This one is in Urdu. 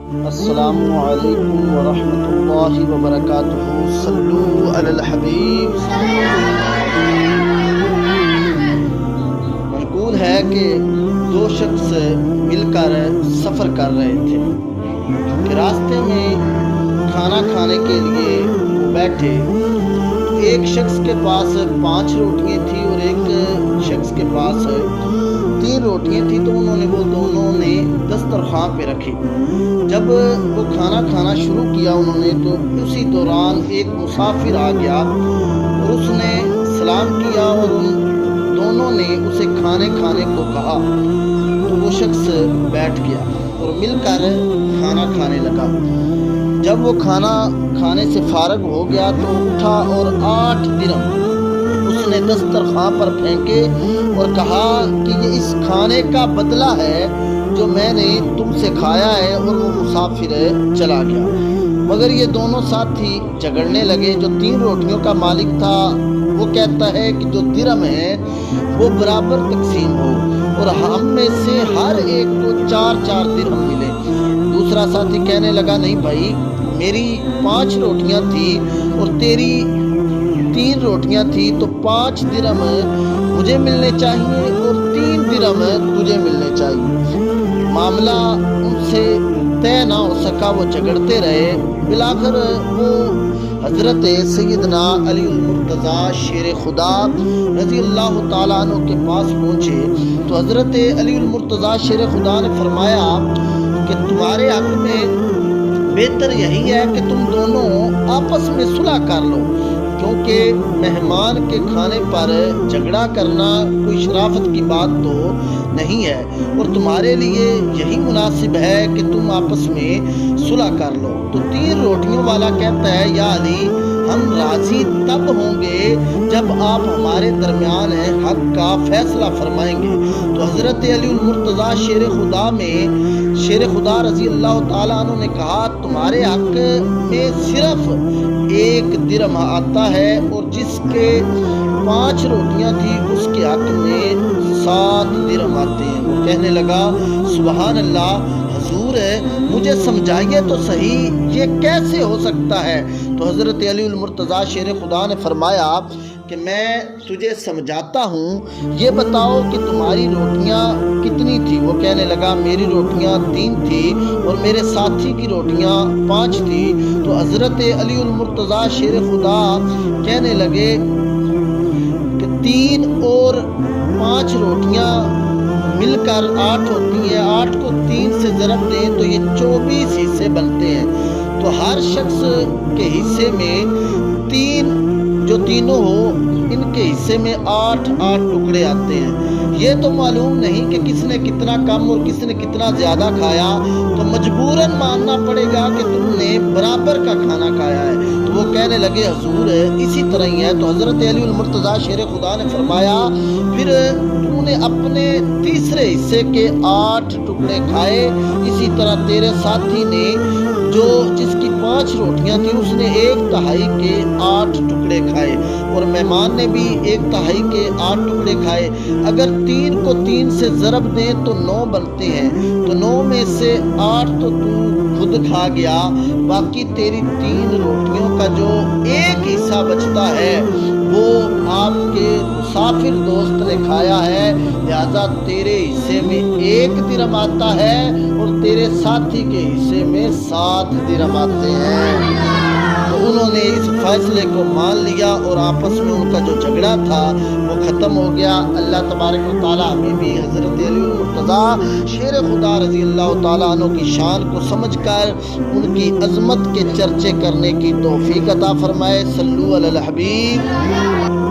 السلام علیکم ورحمۃ اللہ وبرکاتہ۔ صلو علی الحبیب۔ منقول ہے کہ دو شخص مل کر سفر کر رہے تھے کہ راستے میں کھانا کھانے کے لیے وہ بیٹھے۔ ایک شخص کے پاس 5 روٹیاں تھیں اور ایک شخص کے پاس 3 روٹیاں تھیں، تو انہوں نے وہ دونوں نے دسترخوان پہ رکھی۔ جب وہ کھانا کھانا شروع کیا انہوں نے، تو اسی دوران ایک مسافر آ گیا اور اس نے سلام کیا اور ان دونوں نے اسے کھانے کو کہا، تو وہ شخص بیٹھ گیا اور مل کر کھانا کھانے لگا۔ جب وہ کھانا کھانے سے فارغ ہو گیا تو اٹھا اور 8 درہم اس نے دسترخوان پر پھینکے اور کہا کہ یہ اس کھانے کا بدلہ ہے جو میں نے تم سے کھایا ہے، اور وہ مسافر چلا گیا۔ مگر یہ دونوں ساتھی جھگڑنے لگے۔ جو 3 روٹیوں کا مالک تھا وہ کہتا ہے کہ جو درہم ہے وہ برابر تقسیم ہو اور ہم میں سے ہر ایک کو 4 درہم ملے۔ دوسرا ساتھی کہنے لگا، نہیں بھائی، میری 5 روٹیاں تھی اور تیری 3 روٹیاں تھی، تو 5 درہم مجھے ملنے چاہیے اور 3 درہم تجھے ملنے چاہیے۔ معاملہ ان سے طے نہ ہو سکا، وہ جھگڑتے رہے۔ بالآخر وہ حضرت سیدنا علی المرتضیٰ شیر خدا رضی اللہ تعالیٰ عنہ کے پاس پہنچے، تو حضرت علی المرتضیٰ شیر خدا نے فرمایا کہ تمہارے حق میں بہتر یہی ہے کہ تم دونوں آپس میں صلح کر لو، کیونکہ مہمان کے کھانے پر جھگڑا کرنا کوئی شرافت کی بات تو نہیں ہے، اور تمہارے لیے یہی مناسب ہے کہ تم آپس میں صلح کر لو۔ تو 3 روٹیوں والا کہتا ہے، یا علی، ہم راضی تب ہوں گے جب آپ ہمارے درمیان حق کا فیصلہ فرمائیں گے۔ تو حضرت علی المرتضیٰ شیر خدا رضی اللہ تعالیٰ عنہ نے کہا، تمہارے حق میں صرف 1 درہم آتا ہے، اور جس کے 5 روٹیاں تھی اس کے حق میں 7 درہم آتے ہیں۔ وہ کہنے لگا، سبحان اللہ، حضور مجھے سمجھائیے تو صحیح، یہ کیسے ہو سکتا ہے؟ تو حضرت علی المرتضیٰ شیر خدا نے فرمایا کہ میں تجھے سمجھاتا ہوں، یہ بتاؤ کہ تمہاری روٹیاں کتنی تھی؟ وہ کہنے لگا، میری روٹیاں 3 تھی اور میرے ساتھی کی روٹیاں 5 تھی۔ تو حضرت علی المرتضیٰ شیر خدا کہنے لگے کہ 3 اور 5 روٹیاں مل کر 8 ہوتی ہیں، 8 کو 3 سے ضرب دیں تو یہ 24 حصے بنتے ہیں۔ تو ہر شخص کے حصے میں 3 جو تینوں ہو، ان کے حصے میں 8 ٹکڑے آتے ہیں۔ یہ تو معلوم نہیں کہ کس نے کتنا کم اور کس نے کتنا زیادہ کھایا، تو مجبوراً ماننا پڑے گا کہ تم نے برابر کا کھانا کھایا ہے۔ تو وہ کہنے لگے، حضور اسی طرح ہی ہے۔ تو حضرت علی المرتضیٰ شیر خدا نے فرمایا، پھر تو نے اپنے تیسرے حصے کے 8 ٹکڑے کھائے، اسی طرح تیرے ساتھی نے جس کی 5 روٹیاں تھیں اس نے 1/3 کے 8 ٹکڑے کھائے، اور مہمان نے بھی 1/3 کے 8 ٹکڑے کھائے۔ اگر 3 کو 3 سے ضرب دیں تو 9 بنتے ہیں، تو 9 میں سے 8 تو خود کھا گیا، باقی تیری 3 روٹیوں کا جو 1 حصہ بچتا ہے وہ آپ کے مسافر دوست نے کھایا ہے، لہذا تیرے حصے میں 1 درہم آتا ہے اور تیرے ساتھی کے حصے میں 7 درہم آتے ہیں۔ تو انہوں نے اس فیصلے کو مان لیا اور آپس میں ان کا جو جھگڑا تھا وہ ختم ہو گیا۔ اللہ تبارک و تعالیٰ ہمیں بھی حضرت علی المرتضیٰ شیر خدا رضی اللہ تعالیٰ عنہ کی شان کو سمجھ کر ان کی عظمت کے چرچے کرنے کی توفیق عطا فرمائے۔ صلو علی الحبیب۔